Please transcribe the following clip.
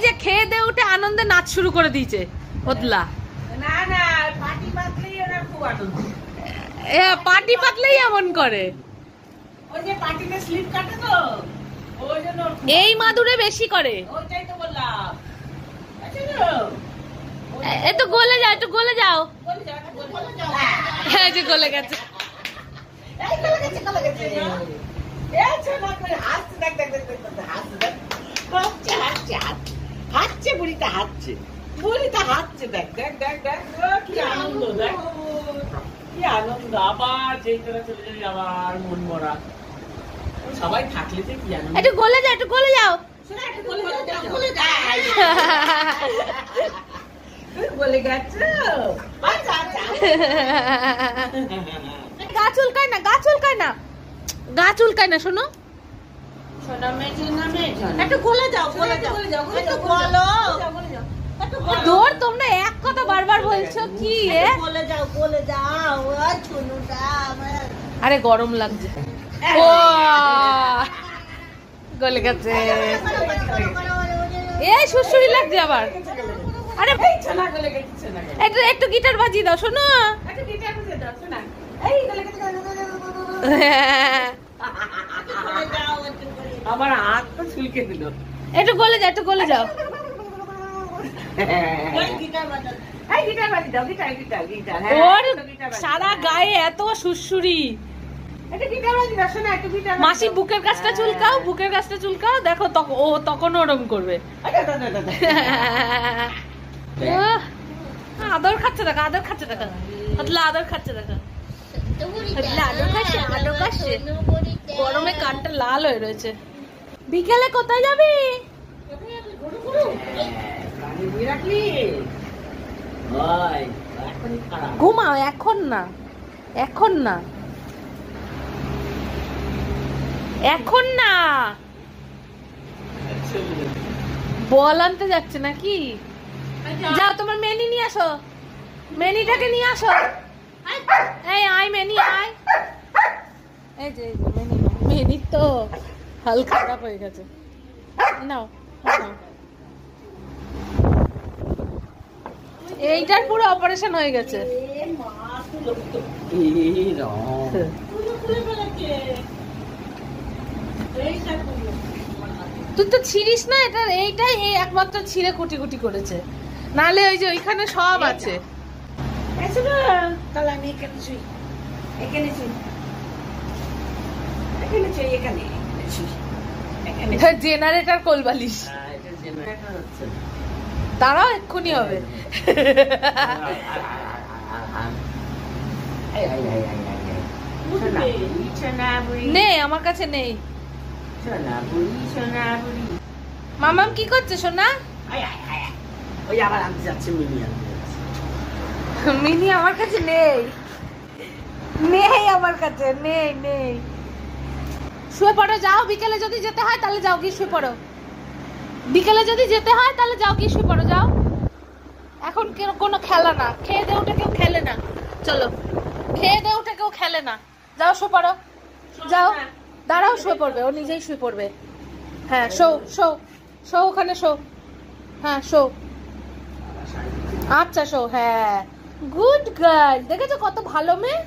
যে খেয়ে দিয়ে উঠে আনন্দে নাচ শুরু করে দিয়েছে ওতলা। না না পাটি পাতলেই ওরা খুব আনন্দ। পাটি পাতলেই এমন করে। ওই যে পাটিতে স্লিপ কাটে তো ওই জন্য এই মাদুরে বেশি করে। ওইটাই তো বললাম। একটু গলে যাও, একটু গলে যাও। বলে যাও। হ্যাঁ যে গলে গেছে। এই গলে গেছে, গলে গেছে। এই ছোনা করে হাসছে, দেখ দেখ দেখ দেখ হাসছে, দেখ হাসছে হাসছে হাসছে, বুড়িটা হাসছে, বুড়িটা হাসছে, দেখ দেখ দেখ দেখ কি আনন্দ, দেখ কি আনন্দ। আবার যেই তোরা চলে যাবি আবার মন মরা। সবাই থাকলে যে কি আনন্দ। একটু গলে যাও, একটু গলে যাও। একটু গলে যাও, গলে যাও। বলে গেছো আচ্ছা আচ্ছা। গা চুলকায় না, গা চুলকায় না, গা চুলকায় না। শোনো সোনা মেয়ে না মেয়ে, একটু গলে যাও, গলে যাও, একটু বলো। দৌড়, তোমরা এক কথা বারবার বলছো কি? গলে যাও, গলে যাও। আর ছোনুটা আমার আরে গরম লাগছে। ও গলে গেছে। এই সুসুরি লাগছে আবার। আরে এই ছোনা গলে গেছে, ছোনা একটু একটু গিটার বাজিয়ে দাও। শোনো একটু গিটার বাজিয়ে দাও, শোনা। এই গলে গেছে, গলে যাও, একটু গলে যাও। আমার হাত তো চুলকে দিল। একটু গলে যাও, একটু গলে যাও। এই গিটার বাজাও, এই গিটার বাজিয়ে দাও, গিটার গিটার গিটার। ওর সারা গায়ে এত সুসুরি। একটু গিটার বাজিয়ে দাও, শোনা, একটু গিটার মাসি বুকের কাছটা চুলকাও, বুকের কাছটা চুলকাও। দেখো ও তখন ওরম করবে। আদর খাচ্ছে দেখা, আদর খাচ্ছে দেখা, আদর খাচ্ছে দেখা, আদর খাচ্ছে, আদর খাচ্ছে। গরমে কানটা লাল হয়ে রয়েছে। বিকেলে কোথায় যাবি? ঘুমাও, এখন না, এখন না, এখন না। বল আনতে যাচ্ছে নাকি? যাও তোমার মেনি নিয়ে আসো, মেনিটাকে নিয়ে আসো। এই আয় মেনি, আয়। এই যে মেনি, মেনি তো হাল খারাপ হয়ে গেছে। নাও নাও। এইটার পুরো অপারেশন হয়ে গেছে। তুই তো ছিড়িস না এটা, এইটাই এই একমাত্র ছিঁড়ে কুটি কুটি করেছে, নালে ওই যে ওইখানে সব আছে। তাহলে আমি এখানে শুই, এখানে শুই, এখানে শুই, এখানে শুই। জেনারেটর কোলবালিশ। তারাও এক্ষুনি হবে। নেই আমার কাছে নেই। মামাম কি করছে সোনা? ওই আবার আনতে যাচ্ছে মিনি, মিনি আমার কাছে নেই, নেই আমার কাছে নেই, নেই। শুয়ে পড়ো, যাও। বিকেলে যদি যেতে হয় তাহলে যাও, গিয়ে শুয়ে পড়ো। বিকেলে যদি যেতে হয় তাহলে যাও, গিয়ে শুয়ে পড়ো, যাও। এখন কোনো খেলা না, খেয়ে দিয়ে উঠে কেউ খেলে না। চলো, খেয়ে দিয়ে উঠে কেউ খেলে না। যাও শুয়ে পড়ো, যাও। দাঁড়াও, শুয়ে পড়বে, ও নিজেই শুয়ে পড়বে। হ্যাঁ শো শো শো, ওখানে শো। হ্যাঁ শো, আচ্ছা শো। হ্যাঁ গুড গার্ল। দেখেছো কত ভালো মেয়ে।